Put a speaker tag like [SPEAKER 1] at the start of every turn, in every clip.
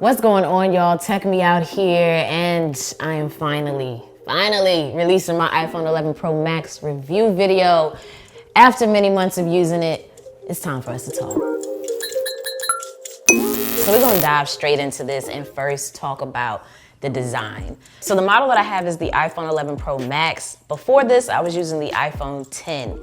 [SPEAKER 1] What's going on, y'all? Tech Me out here, and I am finally releasing my iPhone 11 Pro Max review video. After many months of using it, it's time for us to talk. So we're gonna dive straight into this and first talk about the design. So the model that I have is the iPhone 11 Pro Max. Before this, I was using the iPhone 10.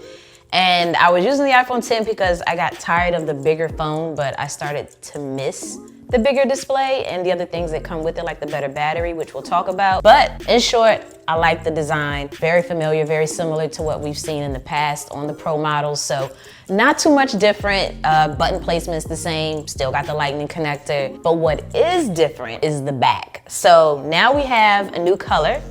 [SPEAKER 1] And I was using the iPhone 10 because I got tired of the bigger phone, but I started to miss the bigger display and the other things that come with it, like the better battery, which we'll talk about. But in short, I like the design. Very familiar, very similar to what we've seen in the past on the Pro models. So not too much different. Button placement's the same, still got the lightning connector. But what is different is the back. So now we have a new color.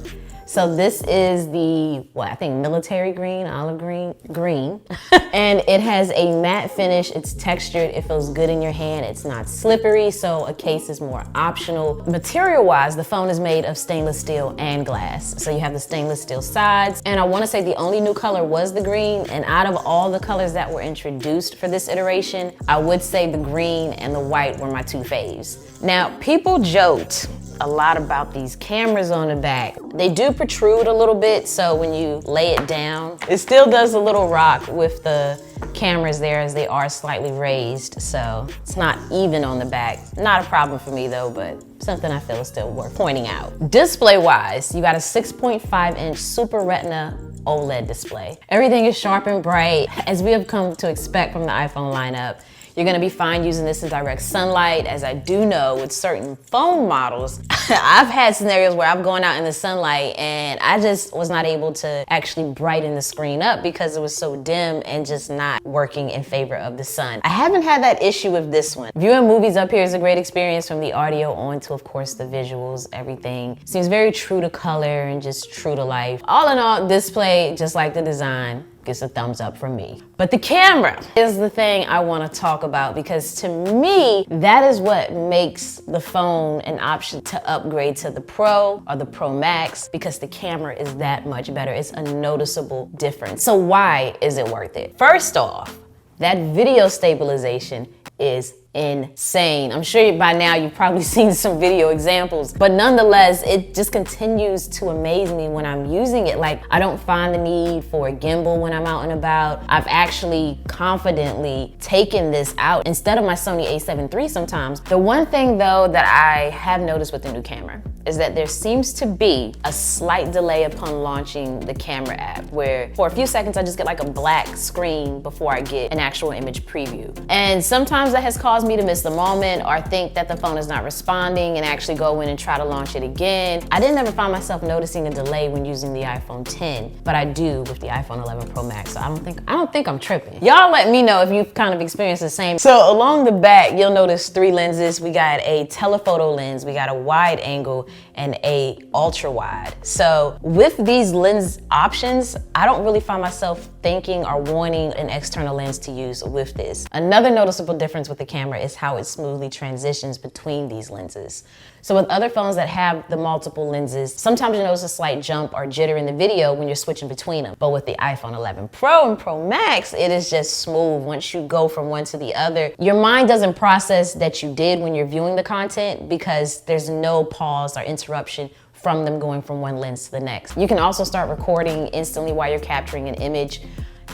[SPEAKER 1] So this is the, I think military green, olive green. And it has a matte finish, it's textured, it feels good in your hand, it's not slippery, so a case is more optional. Material-wise, the phone is made of stainless steel and glass. So you have the stainless steel sides, and I wanna say the only new color was the green, and out of all the colors that were introduced for this iteration, I would say the green and the white were my two faves. Now, people joked a lot about these cameras on the back. They do protrude a little bit, so when you lay it down, it still does a little rock with the cameras there as they are slightly raised, so it's not even on the back. Not a problem for me though, but something I feel is still worth pointing out. Display-wise, you got a 6.5-inch Super Retina OLED display. Everything is sharp and bright, as we have come to expect from the iPhone lineup. You're gonna be fine using this in direct sunlight, as I do know with certain phone models, I've had scenarios where I'm going out in the sunlight and I just was not able to actually brighten the screen up because it was so dim and just not working in favor of the sun. I haven't had that issue with this one. Viewing movies up here is a great experience, from the audio on to, of course, the visuals. Everything seems very true to color and just true to life. All in all, display, just like the design, gets a thumbs up from me. But the camera is the thing I want to talk about, because to me, that is what makes the phone an option to upgrade to the Pro or the Pro Max, because the camera is that much better. It's a noticeable difference. So why is it worth it? First off, that video stabilization is insane. I'm sure by now you've probably seen some video examples, but nonetheless, it just continues to amaze me when I'm using it. Like, I don't find the need for a gimbal when I'm out and about. I've actually confidently taken this out instead of my Sony a7 III sometimes. The one thing though that I have noticed with the new camera is that there seems to be a slight delay upon launching the camera app, where for a few seconds I just get like a black screen before I get an actual image preview. And sometimes that has caused me to miss the moment or think that the phone is not responding and actually go in and try to launch it again. I didn't ever find myself noticing a delay when using the iPhone 10, but I do with the iPhone 11 Pro Max, so I don't think I'm tripping. Y'all let me know if you've kind of experienced the same. So along the back, you'll notice 3 lenses. We got a telephoto lens, we got a wide angle, and a ultra wide. So with these lens options, I don't really find myself thinking or wanting an external lens to use with this. Another noticeable difference with the camera is how it smoothly transitions between these lenses. So with other phones that have the multiple lenses, sometimes you notice a slight jump or jitter in the video when you're switching between them. But with the iPhone 11 Pro and Pro Max, it is just smooth. Once you go from one to the other, your mind doesn't process that you did when you're viewing the content, because there's no pause or interruption from them going from one lens to the next. You can also start recording instantly while you're capturing an image.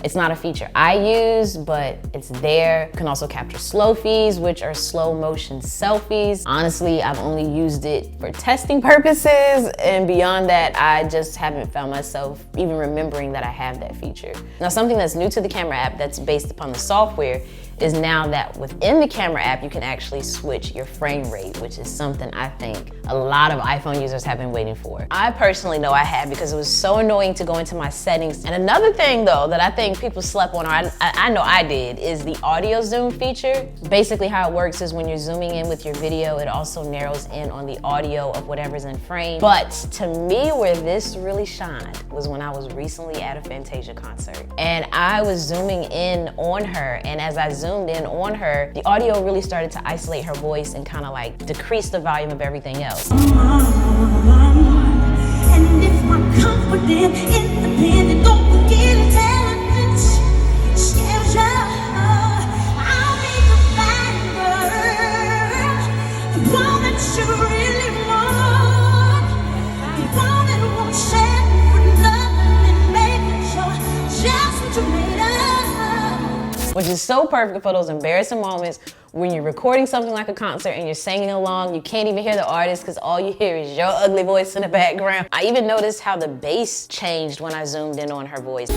[SPEAKER 1] It's not a feature I use, but it's there. You can also capture slow-fies, which are slow motion selfies. Honestly, I've only used it for testing purposes, and beyond that, I just haven't found myself even remembering that I have that feature. Now, something that's new to the camera app that's based upon the software is now that within the camera app, you can actually switch your frame rate, which is something I think a lot of iPhone users have been waiting for. I personally know I had, because it was so annoying to go into my settings. And another thing though that I think people slept on, or I know I did, is the audio zoom feature. Basically how it works is when you're zooming in with your video, it also narrows in on the audio of whatever's in frame. But to me, where this really shined was when I was recently at a Fantasia concert. And I was zooming in on her, and as I zoomed in on her, the audio really started to isolate her voice and kind of like decrease the volume of everything else.
[SPEAKER 2] And if I'm confident, independent, don't forget intelligence, scares you. I'll be the fighter, the one that what you really want. You want it, won't share with nothing and make sure just what you made of.
[SPEAKER 1] Which is so perfect for those embarrassing moments when you're recording something like a concert and you're singing along. You can't even hear the artist because all you hear is your ugly voice in the background. I even noticed how the bass changed when I zoomed in on her voice.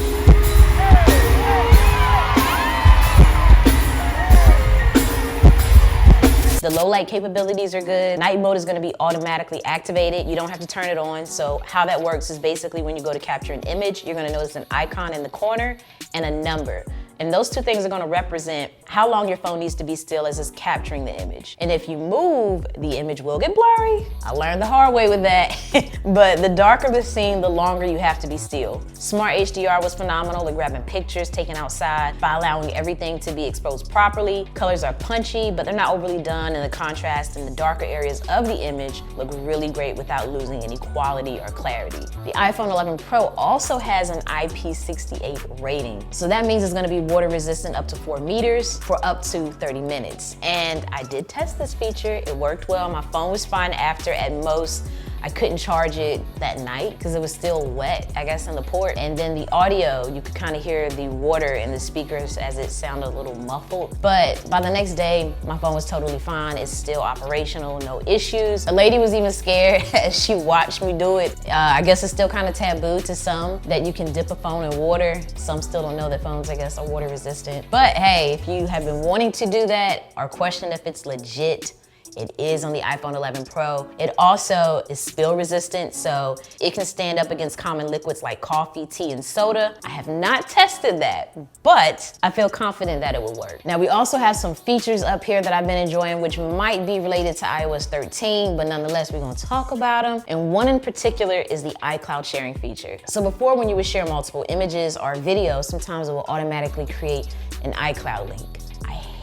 [SPEAKER 1] The low light capabilities are good. Night mode is gonna be automatically activated. You don't have to turn it on. So how that works is basically when you go to capture an image, you're gonna notice an icon in the corner and a number. And those two things are gonna represent how long your phone needs to be still as it's capturing the image. And if you move, the image will get blurry. I learned the hard way with that. But the darker the scene, the longer you have to be still. Smart HDR was phenomenal at grabbing pictures taken outside by allowing everything to be exposed properly. Colors are punchy, but they're not overly done, and the contrast in the darker areas of the image look really great without losing any quality or clarity. The iPhone 11 Pro also has an IP68 rating. So that means it's gonna be water resistant up to 4 meters for up to 30 minutes. And I did test this feature. It worked well. My phone was fine after. At most, I couldn't charge it that night because it was still wet, I guess, in the port. And then the audio, you could kind of hear the water in the speakers as it sounded a little muffled. But by the next day, my phone was totally fine. It's still operational, no issues. A lady was even scared as she watched me do it. I guess it's still kind of taboo to some that you can dip a phone in water. Some still don't know that phones, I guess, are water resistant. But hey, if you have been wanting to do that or question if it's legit, it is on the iPhone 11 Pro. It also is spill resistant, so it can stand up against common liquids like coffee, tea, and soda. I have not tested that, but I feel confident that it will work. Now, we also have some features up here that I've been enjoying, which might be related to iOS 13, but nonetheless, we're gonna talk about them. And one in particular is the iCloud sharing feature. So before, when you would share multiple images or videos, sometimes it will automatically create an iCloud link.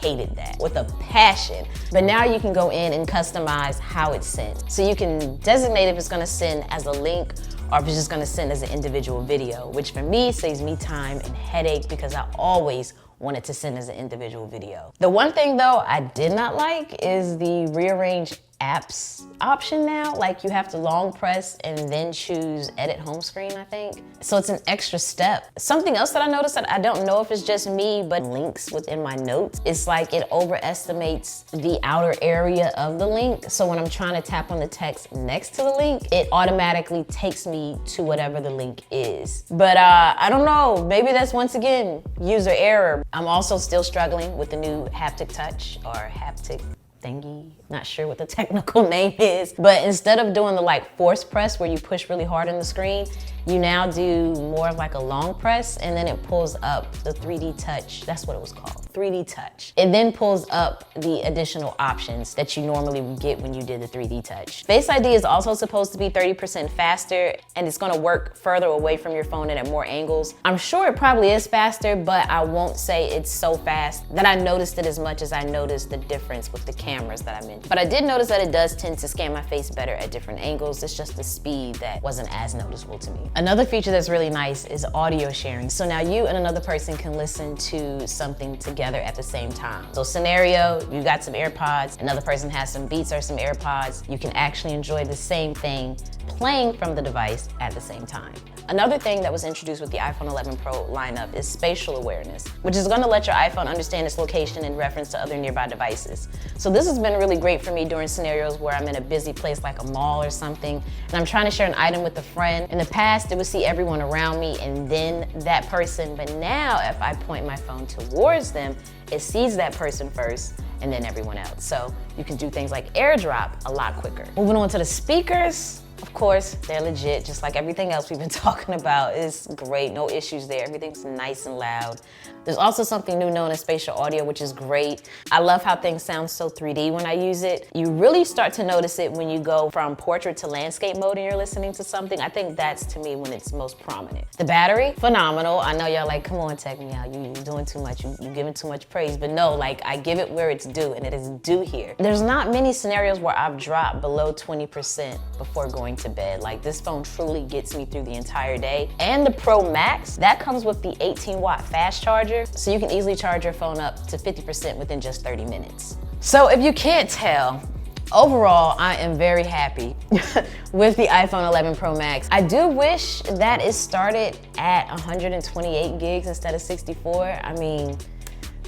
[SPEAKER 1] Hated that with a passion. But now you can go in and customize how it's sent. So you can designate if it's gonna send as a link or if it's just gonna send as an individual video, which for me saves me time and headache because I always wanted to send as an individual video. The one thing though I did not like is the rearrange apps option now. Like you have to long press and then choose edit home screen, I think. So it's an extra step. Something else that I noticed that I don't know if it's just me, but links within my notes, it's like it overestimates the outer area of the link. So when I'm trying to tap on the text next to the link, it automatically takes me to whatever the link is. But I don't know, maybe that's once again user error. I'm also still struggling with the new haptic touch or haptic thingy. Not sure what the technical name is, but instead of doing the like force press where you push really hard on the screen, you now do more of like a long press and then it pulls up the 3D touch. That's what it was called, 3D touch. It then pulls up the additional options that you normally would get when you did the 3D touch. Face ID is also supposed to be 30% faster and it's gonna work further away from your phone and at more angles. I'm sure it probably is faster, but I won't say it's so fast that I noticed it as much as I noticed the difference with the cameras that I mentioned. But I did notice that it does tend to scan my face better at different angles. It's just the speed that wasn't as noticeable to me. Another feature that's really nice is audio sharing. So now you and another person can listen to something together at the same time. So scenario, you got some AirPods, another person has some Beats or some AirPods. You can actually enjoy the same thing playing from the device at the same time. Another thing that was introduced with the iPhone 11 Pro lineup is spatial awareness, which is gonna let your iPhone understand its location in reference to other nearby devices. So this has been really great for me during scenarios where I'm in a busy place like a mall or something, and I'm trying to share an item with a friend. In the past, it would see everyone around me and then that person, but now if I point my phone towards them, it sees that person first and then everyone else. So you can do things like AirDrop a lot quicker. Moving on to the speakers. Of course, they're legit, just like everything else we've been talking about. It's great, no issues there. Everything's nice and loud. There's also something new known as spatial audio, which is great. I love how things sound so 3D when I use it. You really start to notice it when you go from portrait to landscape mode and you're listening to something. I think that's, to me, when it's most prominent. The battery, phenomenal. I know y'all like, come on, Tech Me Out, you're doing too much, you're giving too much praise. But no, like, I give it where it's due, and it is due here. There's not many scenarios where I've dropped below 20% before going to bed. Like, this phone truly gets me through the entire day. And the Pro Max, that comes with the 18-watt fast charger, so you can easily charge your phone up to 50% within just 30 minutes. So if you can't tell, Overall, I am very happy with the iPhone 11 Pro Max. I do wish that it started at 128 gigs instead of 64. I mean,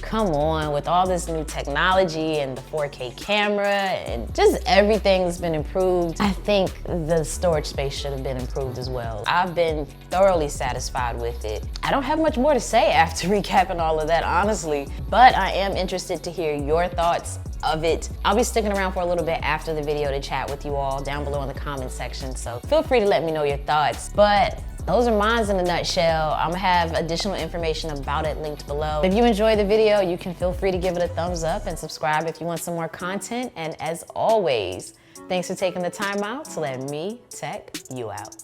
[SPEAKER 1] come on, with all this new technology and the 4K camera and just everything's been improved, I think the storage space should have been improved as well. I've been thoroughly satisfied with it. I don't have much more to say after recapping all of that, honestly, but I am interested to hear your thoughts of it. I'll be sticking around for a little bit after the video to chat with you all down below in the comment section, so feel free to let me know your thoughts. But those are mine in a nutshell. I'm gonna have additional information about it linked below. If you enjoyed the video, you can feel free to give it a thumbs up and subscribe if you want some more content. And as always, thanks for taking the time out to let me tech you out.